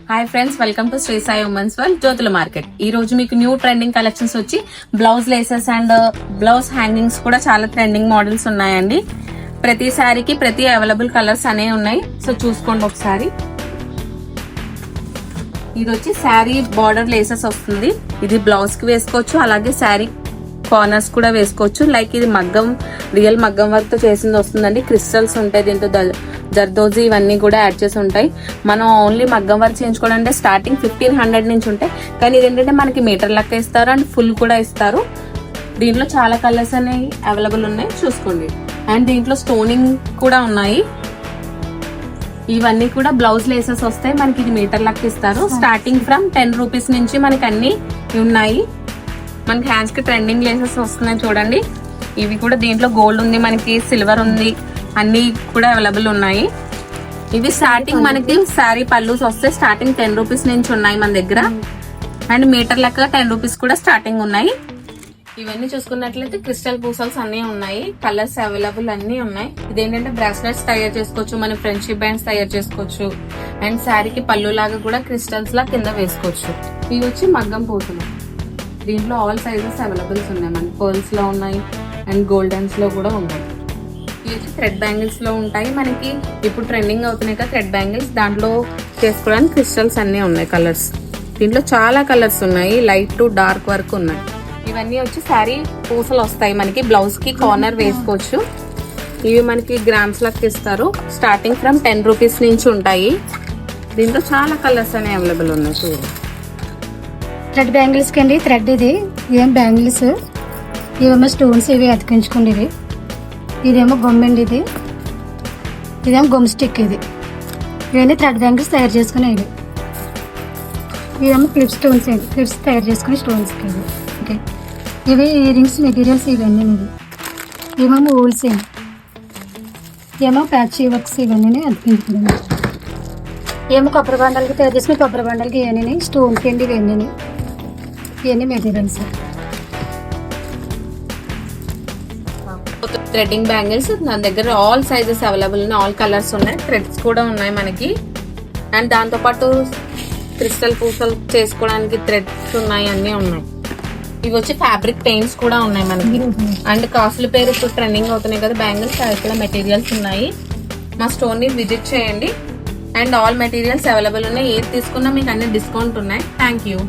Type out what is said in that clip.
Hi friends, welcome to Shri Sai women's world Jyothula market. ఈ రోజు మీకు న్యూ ట్రెండింగ్ కలెక్షన్స్ వచ్చి blouse laces and blouse hangings కూడా చాలా ట్రెండింగ్ మోడల్స్ ఉన్నాయండి. ప్రతి శారీకి ప్రతి అవైలబుల్ కలర్స్ అనేవి ఉన్నాయి. సో చూసుకోండి ఒకసారి. ఇది వచ్చి శారీ బార్డర్ లేసెస్ వస్తుంది. ఇది బ్లౌజ్ కి వేసుకోవచ్చు, అలాగే శారీ కార్నర్స్ కూడా వేసుకోవచ్చు. లైక్ ఇది మగ్గం, రియల్ మగ్గం వర్క్ తో చేసింది వస్తుందండి. క్రిస్టల్స్ ఉంటాయి దీంతో, జర్దోజీ ఇవన్నీ కూడా యాడ్ చేసి ఉంటాయి. మనం ఓన్లీ మగ్గం వర్క్ చేయించుకోవాలంటే స్టార్టింగ్ 1500 నుంచి ఉంటాయి. కానీ ఇదేంటంటే మనకి మీటర్ లెక్క ఇస్తారు అండ్ ఫుల్ కూడా ఇస్తారు. దీంట్లో చాలా కలర్స్ అనేవి అవైలబుల్ ఉన్నాయి, చూసుకోండి. అండ్ దీంట్లో స్టోనింగ్ కూడా ఉన్నాయి. ఇవన్నీ కూడా బ్లౌజ్ లేసెస్ వస్తాయి. మనకి ఇది మీటర్ లెక్క ఇస్తారు. స్టార్టింగ్ ఫ్రమ్ 10 రూపీస్ నుంచి మనకి అన్ని ఉన్నాయి. మనకి హ్యాండ్స్ కి ట్రెండింగ్ లేసెస్ వస్తున్నాయి చూడండి. ఇవి కూడా దీంట్లో గోల్డ్ ఉంది, మనకి సిల్వర్ ఉంది, అన్ని కూడా అవైలబుల్ ఉన్నాయి. ఇవి స్టార్టింగ్ మనకి శారీ పల్లూస్ వస్తే స్టార్టింగ్ 10 రూపీస్ నుంచి ఉన్నాయి మన దగ్గర. అండ్ మీటర్ లెక్క 10 రూపీస్ కూడా స్టార్టింగ్ ఉన్నాయి. ఇవన్నీ చూసుకున్నట్లయితే క్రిస్టల్ పూసల్స్ అన్ని ఉన్నాయి. కలర్స్ అవైలబుల్ అన్ని ఉన్నాయి. ఇదేంటంటే బ్రాస్లెట్స్ తయారు చేసుకోవచ్చు, మన ఫ్రెండ్షిప్ బ్యాండ్స్ తయారు చేసుకోవచ్చు. అండ్ శారీకి పళ్ళు లాగా కూడా క్రిస్టల్స్ లా కింద వేసుకోవచ్చు. ఇవి వచ్చి మగ్గం పూసలు. దీంట్లో ఆల్ సైజెస్ అవైలబుల్స్ ఉన్నాయి. మనకి పర్ల్స్ లో ఉన్నాయి అండ్ గోల్డెన్స్ లో కూడా ఉన్నాయి. ఇవి థ్రెడ్ బ్యాంగిల్స్ లో ఉంటాయి. మనకి ఇప్పుడు ట్రెండింగ్ అవుతున్నాయి కదా థ్రెడ్ బ్యాంగిల్స్, దాంట్లో చేసుకోవడానికి క్రిస్టల్స్ అన్ని ఉన్నాయి. కలర్స్ దీంట్లో చాలా కలర్స్ ఉన్నాయి. లైట్ టు డార్క్ వరకు ఉన్నాయి. ఇవన్నీ వచ్చి శారీ పూసలు వస్తాయి. మనకి బ్లౌజ్ కి కార్నర్ వేసుకోవచ్చు. ఇవి మనకి గ్రామ్స్ లెక్క ఇస్తారు. స్టార్టింగ్ ఫ్రమ్ 10 రూపీస్ నుంచి ఉంటాయి. దీంట్లో చాలా కలర్స్ అనేవి అవైలబుల్ ఉన్నాయి. చూడండి, థ్రెడ్ బ్యాంగిల్స్ కండి. థ్రెడ్ ఇది ఏం బ్యాంగిల్స్, ఇవేమో స్టోన్స్, ఇవి అతికించుకోండి. ఇదేమో గొమ్మండి, ఇదేమో గొమ్ స్టిక్. ఇవన్నీ థ్రెడ్ బ్యాంగిల్స్ తయారు చేసుకునేవి. ఇవేమో క్లిప్ స్టోన్స్, క్లిప్స్ తయారు చేసుకునే స్టోన్స్. ఓకే, ఇవి ఇయర్ రింగ్స్ మెటీరియల్స్. ఇవన్నీ ఇవేమో ఊల్స్, ఏమో ప్యాచ్ వర్క్స్. ఇవన్నీ అతికించుకునేవి. ఏమో కొబ్బరి బండలకి తయారు చేసుకుని కొబ్బరి బండలకి ఇవన్నీ స్టోన్ కిండి. ఇవన్నీ మెటీరియల్స్. థ్రెడ్డింగ్ బ్యాంగిల్స్ నా దగ్గర ఆల్ సైజెస్ అవైలబుల్ ఉన్నాయి. ఆల్ కలర్స్ ఉన్నాయి. థ్రెడ్స్ కూడా ఉన్నాయి మనకి. అండ్ దాంతో పాటు క్రిస్టల్ పూసలు చేసుకోవడానికి థ్రెడ్స్ ఉన్నాయి, అన్ని ఉన్నాయి. ఇవి వచ్చి ఫ్యాబ్రిక్ పెయింట్స్ కూడా ఉన్నాయి మనకి. అండ్ కాస్ట్లీ పేరు ఇప్పుడు ట్రెండింగ్ అవుతున్నాయి కదా బ్యాంగిల్స్, అవి కూడా మెటీరియల్స్ ఉన్నాయి. మా స్టోర్ ని విజిట్ చేయండి. అండ్ ఆల్ మెటీరియల్స్ అవైలబుల్ ఉన్నాయి. ఏది తీసుకున్నా మీకు అన్ని డిస్కౌంట్ ఉన్నాయి. Thank you.